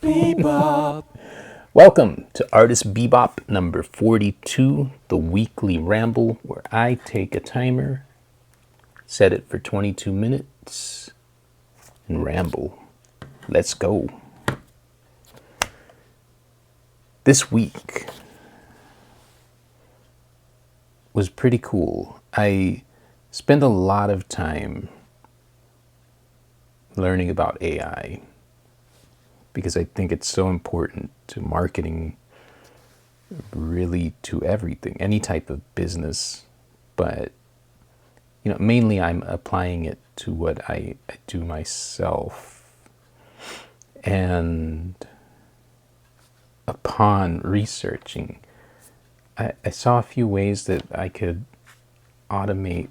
Bebop. Welcome to Artist Bebop number 42, the weekly ramble where I take a timer, set it for 22 minutes, and ramble. Let's go. This week was pretty cool. I spent a lot of time learning about AI because I think it's so important to marketing, really to everything, any type of business. But mainly I'm applying it to what I do myself. And upon researching, I saw a few ways that I could automate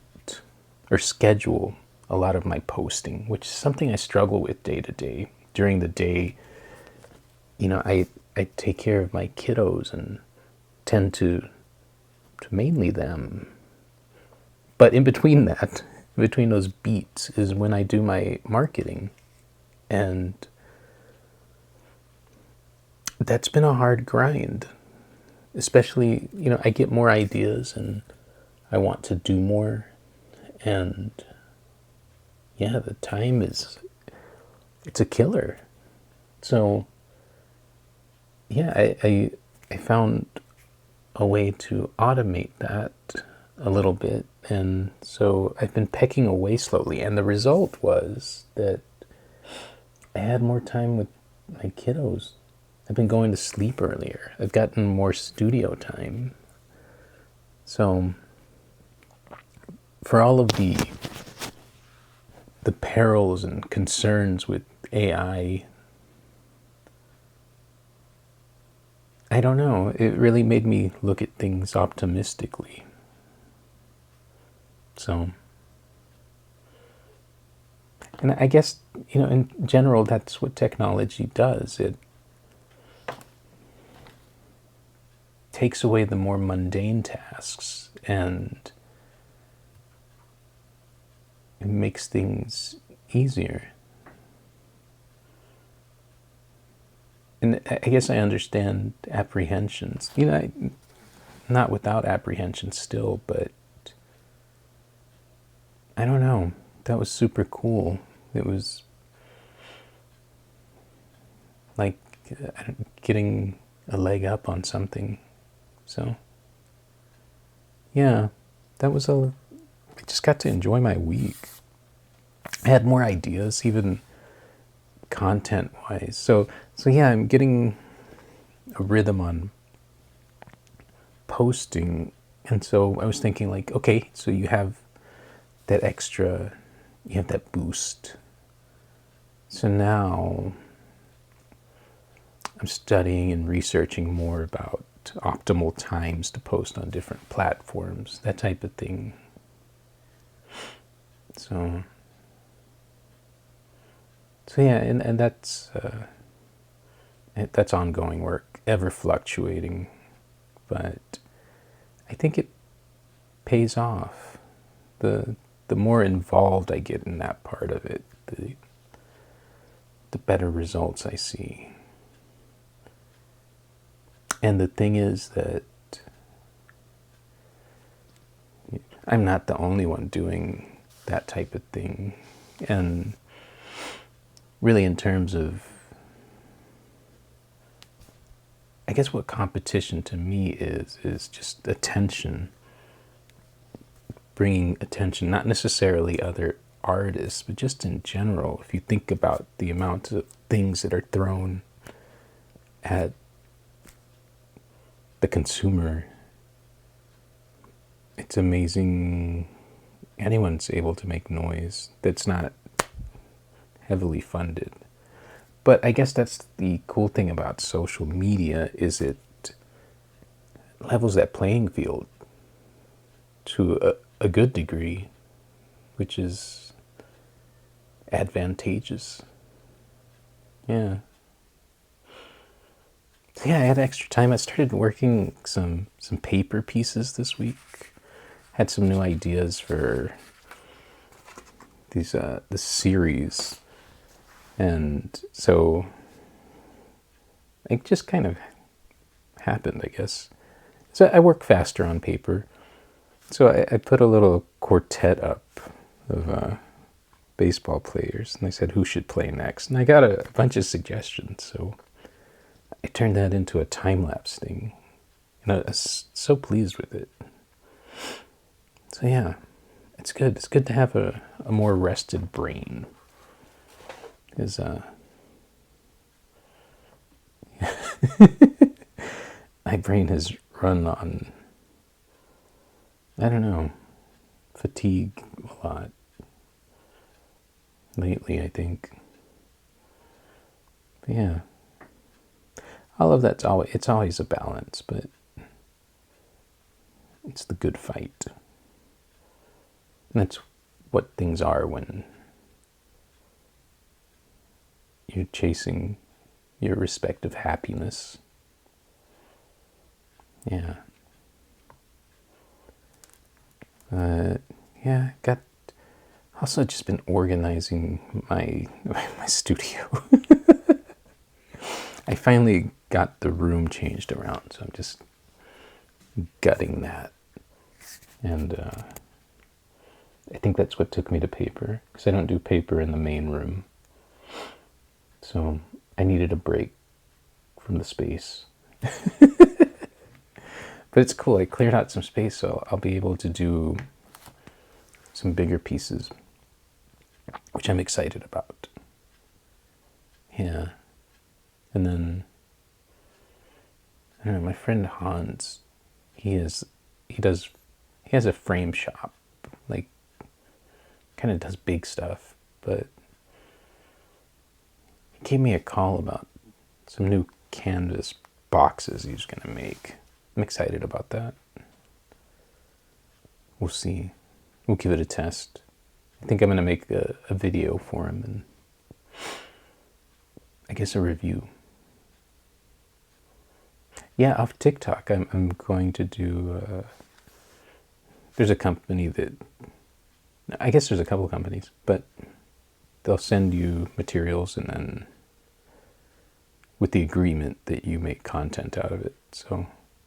or schedule a lot of my posting, which is something I struggle with day to day. During the day, I take care of my kiddos and tend to mainly them. But in between that, in between those beats is when I do my marketing. And that's been a hard grind. Especially, I get more ideas and I want to do more. And yeah, the time it's a killer. So yeah, I found a way to automate that a little bit. And so I've been pecking away slowly. And the result was that I had more time with my kiddos. I've been going to sleep earlier. I've gotten more studio time. So for all of the perils and concerns with AI, I don't know. It really made me look at things optimistically. So, and I guess, in general, that's what technology does. It takes away the more mundane tasks and it makes things easier. And I guess I understand apprehensions. Not without apprehension still, but I don't know. That was super cool. It was like getting a leg up on something. So, yeah, I just got to enjoy my week. I had more ideas, even content-wise. So yeah, I'm getting a rhythm on posting. And so I was thinking like, okay, so you have that extra, you have that boost. So now I'm studying and researching more about optimal times to post on different platforms, that type of thing. So yeah, and that's ongoing work, ever fluctuating, but I think it pays off. The more involved I get in that part of it, the better results I see. And the thing is that I'm not the only one doing that type of thing. And really in terms of, I guess what competition to me is just attention. Bringing attention, not necessarily other artists, but just in general. If you think about the amount of things that are thrown at the consumer, it's amazing anyone's able to make noise that's not heavily funded. But I guess that's the cool thing about social media, is it levels that playing field to a good degree, which is advantageous. Yeah. So yeah, I had extra time. I started working some paper pieces this week. Had some new ideas for these this series, and so It just kind of happened, I guess. So I work faster on paper. So I put a little quartet up of baseball players, and I said who should play next, and I got a bunch of suggestions. So I turned that into a time-lapse thing, and I was so pleased with it. So yeah, it's good. It's good to have a more rested brain, because my brain has run on, I don't know, fatigue a lot lately, I think. But yeah, all of that's always, it's always a balance, but it's the good fight. And that's what things are when you're chasing your respective happiness. Yeah. Yeah, got also just been organizing my studio. I finally got the room changed around, so I'm just gutting that. And I think that's what took me to paper, because I don't do paper in the main room. So I needed a break from the space. But it's cool, I cleared out some space, so I'll be able to do some bigger pieces, which I'm excited about. Yeah. And then, I don't know, my friend Hans, he has a frame shop, like, kind of does big stuff, but he gave me a call about some new canvas boxes he's going to make. I'm excited about that. We'll see. We'll give it a test. I think I'm going to make a video for him, and I guess a review. Yeah, off TikTok, I'm going to do, there's a company that, I guess there's a couple companies, but they'll send you materials and then with the agreement that you make content out of it. So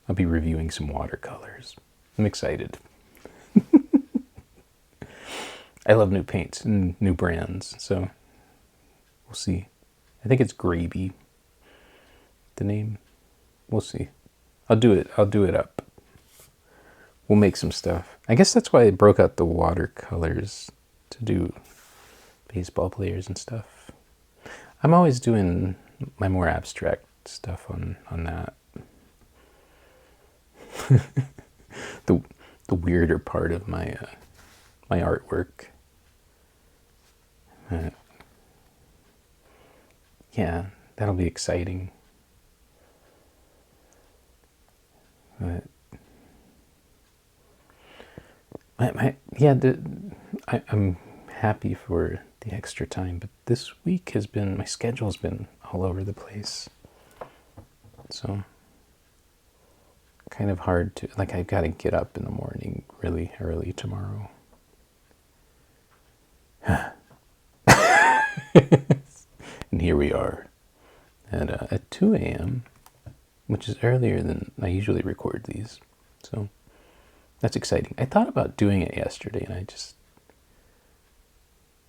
I'll be reviewing some watercolors. I'm excited. I love new paints and new brands, so we'll see. I think it's Gravy, the name. We'll see. I'll do it up. We'll make some stuff. I guess that's why I broke out the watercolors to do baseball players and stuff. I'm always doing my more abstract stuff on that. the weirder part of my my artwork. Yeah, that'll be exciting. But I'm happy for the extra time, but this week my schedule's been all over the place. So kind of hard to, like, I've got to get up in the morning really early tomorrow. And here we are at 2 a.m., which is earlier than I usually record these. So that's exciting. I thought about doing it yesterday, and I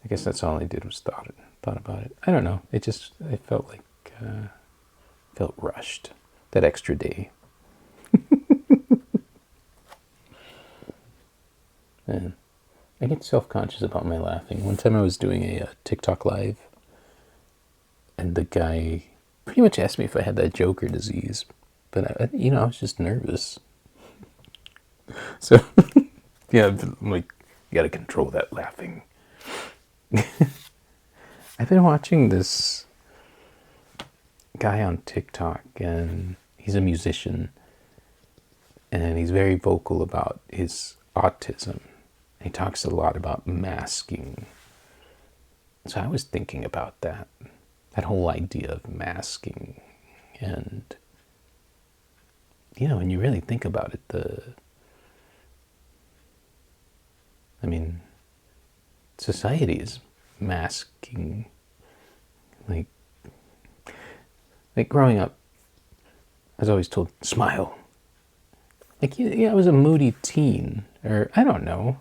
guess that's all I did was thought about it. I don't know. I felt like, felt rushed that extra day. And I get self-conscious about my laughing. One time I was doing a TikTok live, and the guy pretty much asked me if I had that Joker disease, but I was just nervous. So yeah, I'm like, you got to control that laughing. I've been watching this guy on TikTok, and he's a musician, and he's very vocal about his autism. He talks a lot about masking. So I was thinking about that whole idea of masking. And, when you really think about it, society is masking. Like growing up, was always told, smile. Like, yeah, I was a moody teen, or I don't know.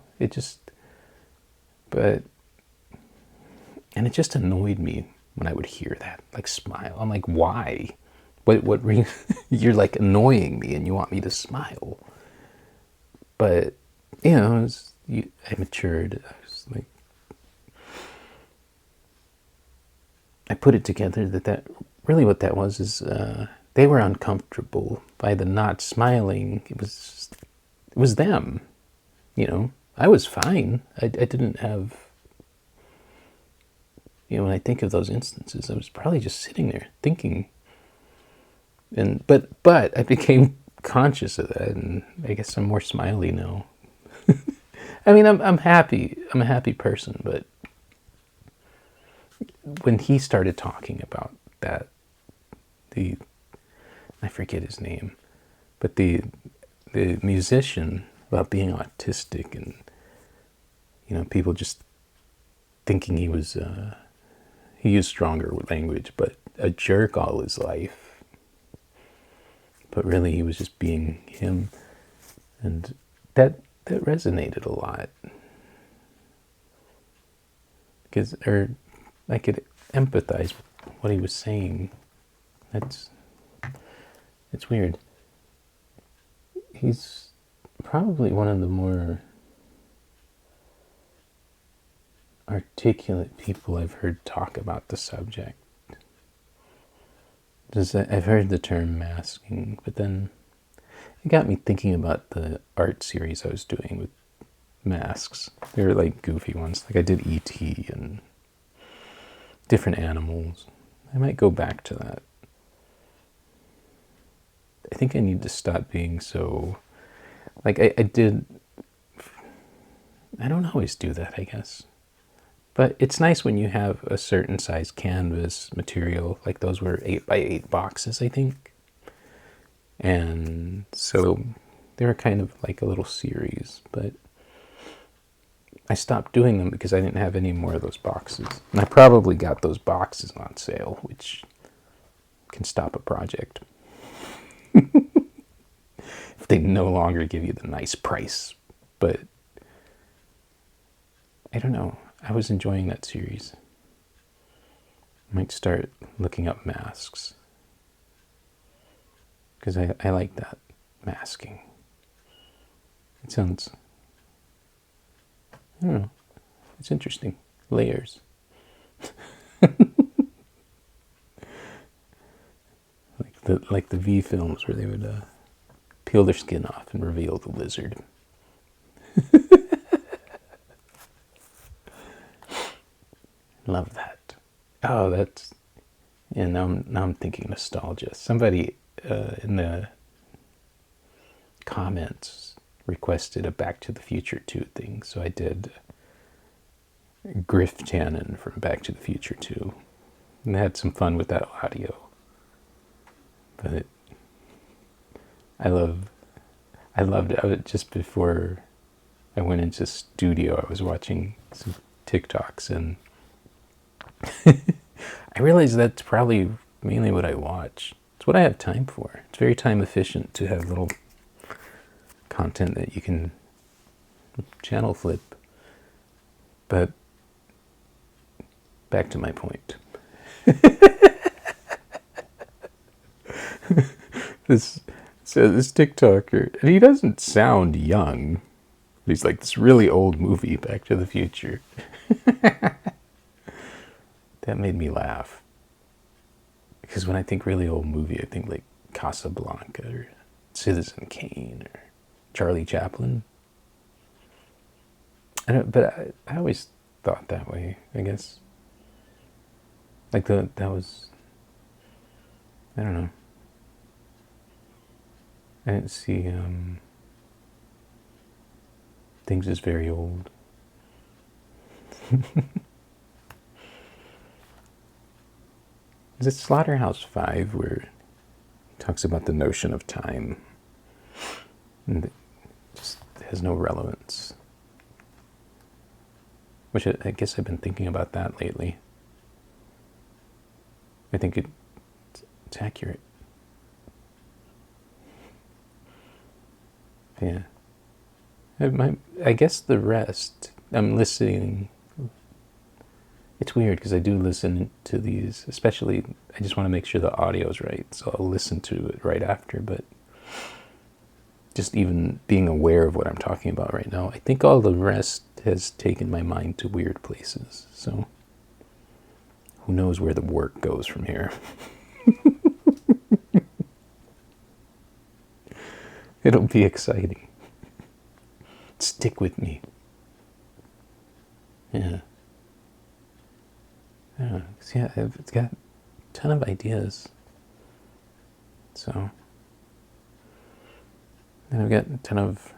But, and it just annoyed me when I would hear that, like, smile. I'm like, why? What you're like annoying me and you want me to smile. But, I matured. I was like, I put it together that really what that was is they were uncomfortable by the not smiling. It was them, I was fine. I didn't have, when I think of those instances, I was probably just sitting there thinking. And but I became conscious of that, and I guess I'm more smiley now. I mean, I'm happy. I'm a happy person, but when he started talking about that, I forget his name, but the musician, about being autistic, and people just thinking he was he used stronger language, but a jerk all his life. But really, he was just being him, and that resonated a lot. Or I could empathize with what he was saying. It's weird. He's probably one of the more articulate people I've heard talk about the subject. I've heard the term masking, but then it got me thinking about the art series I was doing with masks. They were like goofy ones. Like I did E.T. and different animals. I might go back to that. I think I need to stop being so... Like I don't always do that, I guess. But it's nice when you have a certain size canvas material, like those were 8x8 boxes, I think. And so they were kind of like a little series, but I stopped doing them because I didn't have any more of those boxes. And I probably got those boxes on sale, which can stop a project. If they no longer give you the nice price. But I don't know. I was enjoying that series. I might start looking up masks. Because I like that, masking. It sounds, I don't know, it's interesting. Layers. like the V films where they would peel their skin off and reveal the lizard. Love that. Oh, that's... And now I'm thinking nostalgia. Somebody in the comments requested a Back to the Future 2 thing, so I did Griff Tannen from Back to the Future 2. And I had some fun with that audio. But I loved it. Just before I went into studio, I was watching some TikToks, and I realized that's probably mainly what I watch. It's what I have time for. It's very time efficient to have little content that you can channel flip. But back to my point. This TikToker, and he doesn't sound young. He's like this really old movie, Back to the Future. That made me laugh. Because when I think really old movie, I think like Casablanca or Citizen Kane or Charlie Chaplin. But I always thought that way, I guess. Like that was, I don't know. I didn't see things as very old. Is it Slaughterhouse-5 where it talks about the notion of time and it just has no relevance? Which I guess I've been thinking about that lately. I think it's accurate. Yeah. I guess the rest, I'm listening. It's weird because I do listen to these, especially, I just want to make sure the audio's right, so I'll listen to it right after, but just even being aware of what I'm talking about right now, I think all the rest has taken my mind to weird places, so who knows where the work goes from here. It'll be exciting. Stick with me. Yeah. Yeah, I've got a ton of ideas. So, and I've got a ton of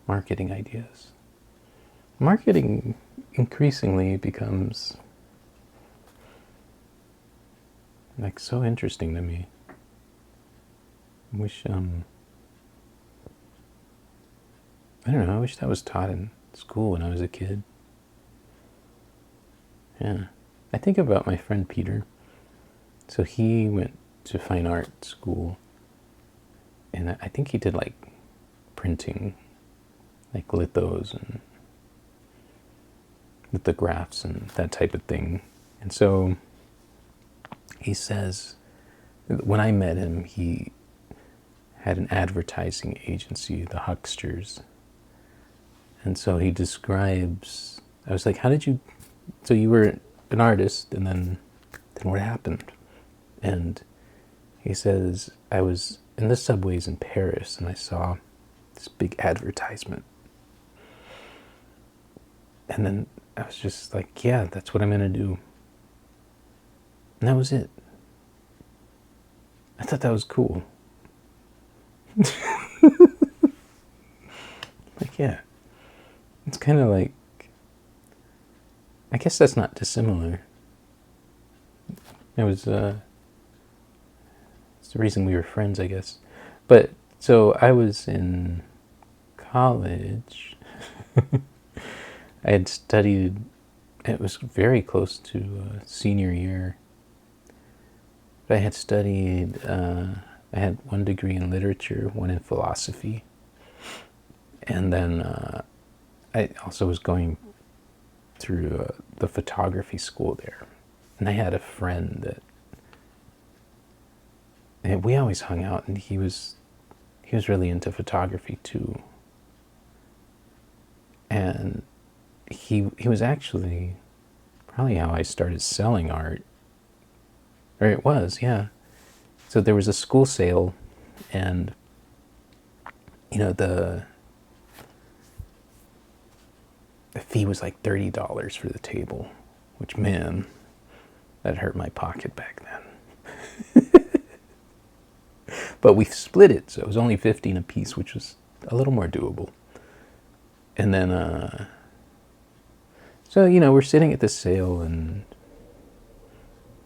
marketing ideas. Marketing increasingly becomes like so interesting to me. I wish, I don't know, I wish that was taught in school when I was a kid. Yeah. I think about my friend Peter. So he went to fine art school, and I think he did like printing, like lithos and lithographs and that type of thing. And so he says, when I met him, he had an advertising agency, the Hucksters. And so he describes, I was like, how did you, so you were an artist, and then what happened? And he says, I was in the subways in Paris, and I saw this big advertisement. And then I was just like, yeah, that's what I'm going to do. And that was it. I thought that was cool. Like, yeah. It's kind of like, I guess that's not dissimilar. It was, it's the reason we were friends, I guess. But, so I was in college. I had studied, it was very close to senior year. But I had studied, I had one degree in literature, one in philosophy. And then I also was going through the photography school there. And I had a friend that, and we always hung out, and he was really into photography too. And he was actually probably how I started selling art. Or it was, yeah. So there was a school sale, and the fee was like $30 for the table, which, man, that hurt my pocket back then. But we split it, so it was only $15 a piece, which was a little more doable. And then, so, we're sitting at this sale, and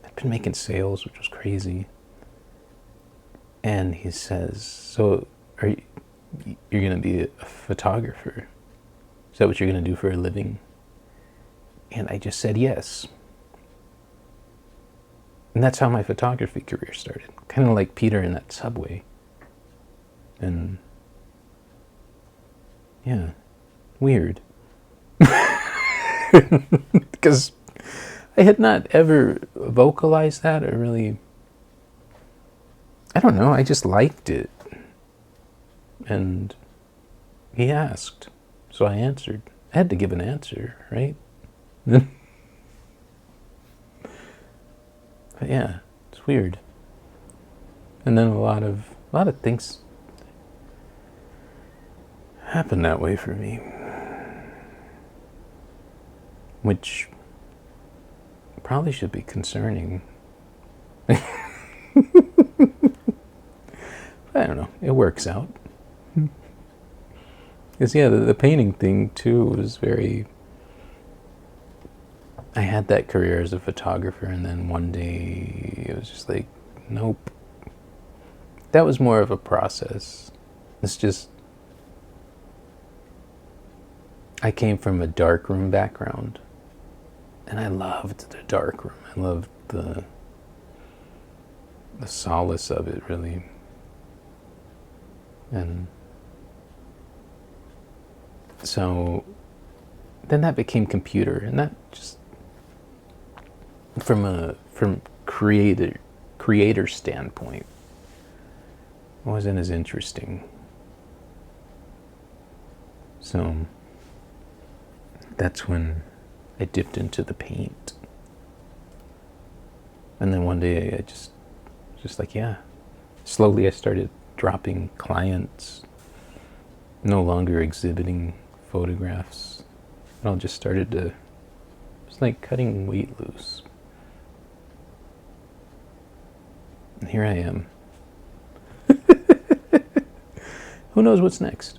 I've been making sales, which was crazy. And he says, so you're going to be a photographer? Is that what you're going to do for a living? And I just said yes. And that's how my photography career started. Kind of like Peter in that subway. And yeah, weird. Because I had not ever vocalized that or really, I don't know, I just liked it. And he asked, so I answered. I had to give an answer, right? But yeah, it's weird. And then a lot of things happen that way for me, which probably should be concerning. I don't know. It works out. Because, yeah, the painting thing, too, was very... I had that career as a photographer, and then one day it was just like, nope. That was more of a process. It's just... I came from a darkroom background, and I loved the darkroom. I loved the solace of it, really. And so then that became computer, and that just from creator standpoint wasn't as interesting. So that's when I dipped into the paint. And then one day I just like, yeah. Slowly I started dropping clients, no longer exhibiting photographs. It all just started to, it's like cutting weight loose. And here I am. Who knows what's next?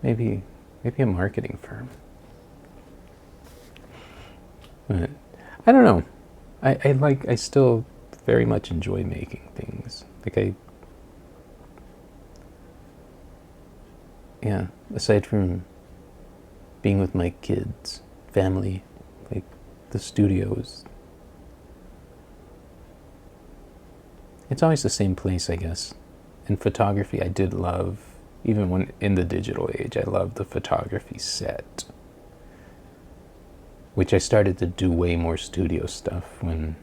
Maybe a marketing firm. But I don't know. I still very much enjoy making things. Aside from being with my kids, family, like the studios, it's always the same place, I guess. In photography, I did love, even when in the digital age, I loved the photography set, which I started to do way more studio stuff when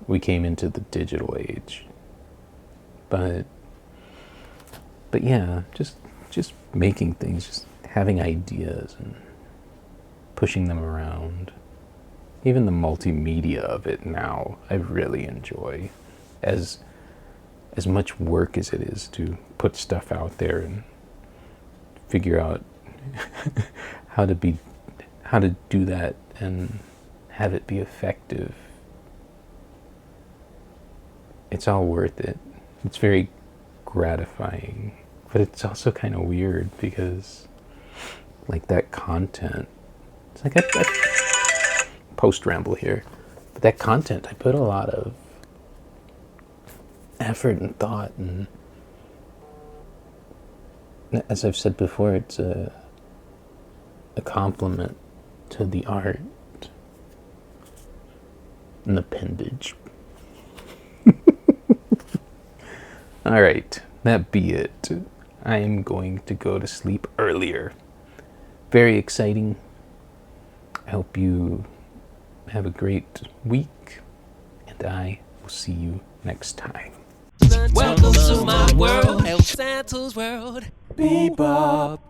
we came into the digital age. But yeah, just making things, just having ideas and pushing them around. Even the multimedia of it now, I really enjoy. As much work as it is to put stuff out there and figure out how to do that and have it be effective, it's all worth it. It's very gratifying, but it's also kind of weird because like that content, it's like I post ramble here, but that content, I put a lot of effort and thought, and as I've said before, it's a compliment to the art, an appendage. All right, that be it. I am going to go to sleep earlier. Very exciting. I hope you have a great week, and I will see you next time. Welcome to my world, El Santos world. Bebop.